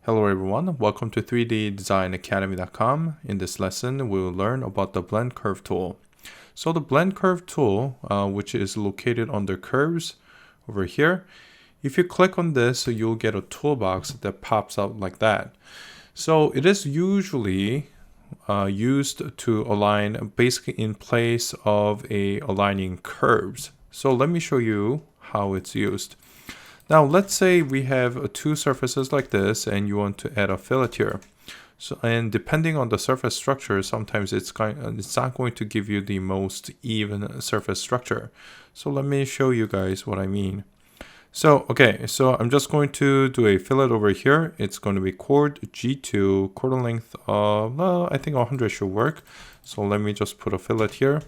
Hello everyone, welcome to 3ddesignacademy.com. In this lesson, we will learn about the blend curve tool. So the blend curve tool, which is located under curves over here, if you click on this, you'll get a toolbox that pops out like that. So it is usually used to align basically in place of aligning curves. So let me show you how it's used. Now let's say we have two surfaces like this and you want to add a fillet here. So, and depending on the surface structure, sometimes it's not going to give you the most even surface structure. So let me show you guys what I mean. So I'm just going to do a fillet over here. It's going to be chord G2, quarter length of, I think 100 should work. So let me just put a fillet here.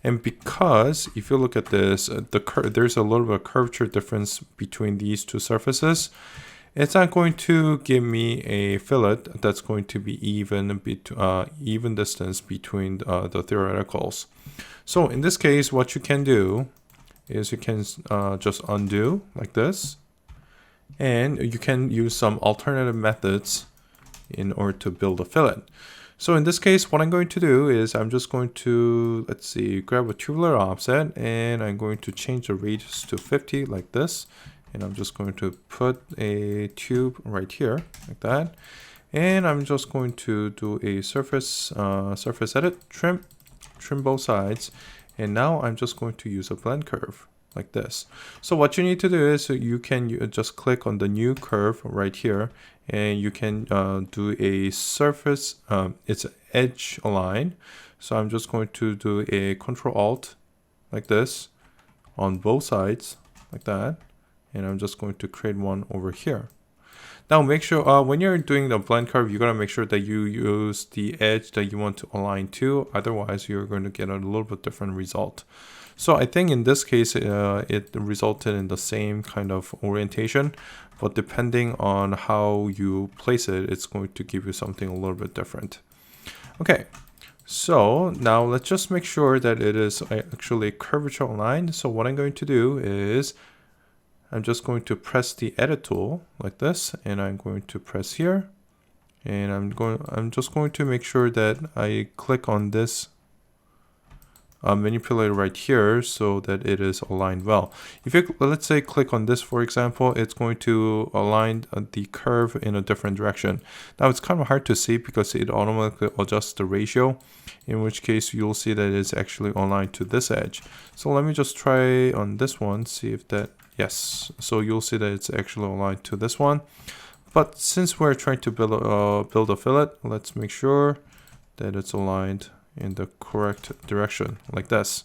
And because if you look at this, there's a little bit of curvature difference between these two surfaces. It's not going to give me a fillet that's going to be even distance between the theoreticals. So in this case, what you can do is you can just undo like this, and you can use some alternative methods in order to build a fillet. So in this case, what I'm going to do is I'm just going to, grab a tubular offset, and I'm going to change the radius to 50 like this. And I'm just going to put a tube right here like that. And I'm just going to do a surface edit, trim both sides. And now I'm just going to use a blend curve like this. So what you need to do is you can just click on the new curve right here, and you can do a surface, it's edge align. So I'm just going to do a Control Alt like this on both sides like that. And I'm just going to create one over here. Now make sure when you're doing the blend curve, you gotta make sure that you use the edge that you want to align to. Otherwise, you're going to get a little bit different result. So I think in this case, it resulted in the same kind of orientation, but depending on how you place it, it's going to give you something a little bit different. Okay, so now let's just make sure that it is actually curvature aligned. So what I'm going to do is I'm just going to press the edit tool like this, and I'm going to press here, and I'm just going to make sure that I click on this manipulator right here so that it is aligned well. If you, let's say, click on this, for example, it's going to align the curve in a different direction. Now it's kind of hard to see because it automatically adjusts the ratio, in which case you'll see that it's actually aligned to this edge. So let me just try on this one, see if that, yes. So you'll see that it's actually aligned to this one. But since we're trying to build a fillet, let's make sure that it's aligned in the correct direction like this.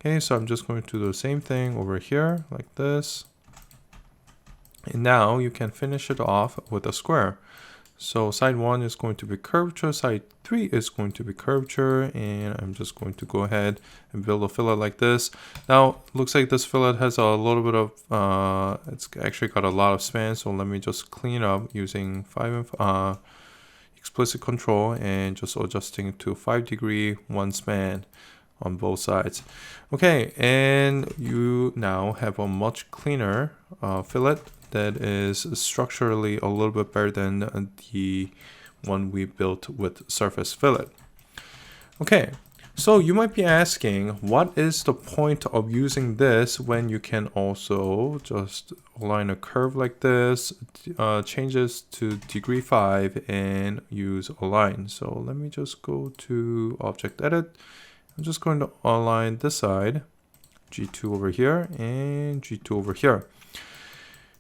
Okay, so I'm just going to do the same thing over here like this. And now you can finish it off with a square. So side 1 is going to be curvature, side 3 is going to be curvature, and I'm just going to go ahead and build a fillet like this. Now, looks like this fillet has a little bit of, it's actually got a lot of span, so let me just clean up using explicit control and just adjusting to 5° one span on both sides. Okay, and you now have a much cleaner fillet that is structurally a little bit better than the one we built with surface fillet. Okay, so you might be asking, what is the point of using this when you can also just align a curve like this, change this to degree 5 and use align. So let me just go to object edit. I'm just going to align this side, G2 over here and G2 over here.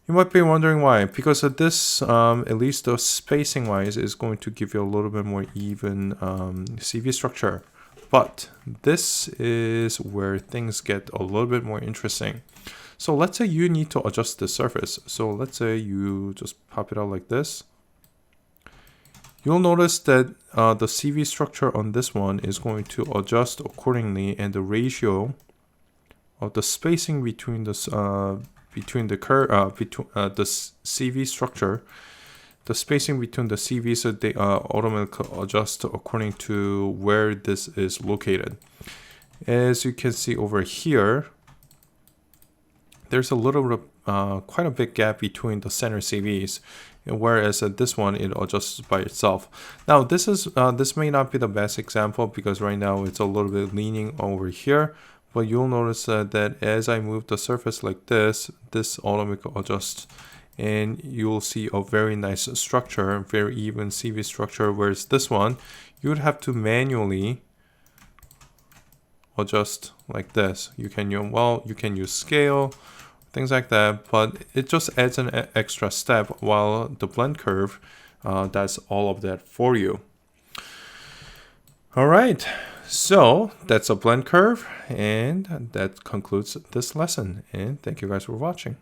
You might be wondering why, because of this, at least the spacing wise, is going to give you a little bit more even CV structure. But this is where things get a little bit more interesting. So let's say you need to adjust the surface. So let's say you just pop it out like this. You'll notice that the CV structure on this one is going to adjust accordingly, and the ratio of the spacing between the CV structure, the spacing between the CVs, so they automatically adjust according to where this is located. As you can see over here, there's a little quite a big gap between the center CVs, whereas this one, it adjusts by itself. Now this may not be the best example because right now it's a little bit leaning over here, but you'll notice that as I move the surface like this automatically adjusts, and you'll see a very nice structure, very even CV structure, whereas this one you would have to manually adjust like this. You can use scale, things like that, but it just adds an extra step, while the blend curve does all of that for you. All right, so that's a blend curve, and that concludes this lesson, and thank you guys for watching.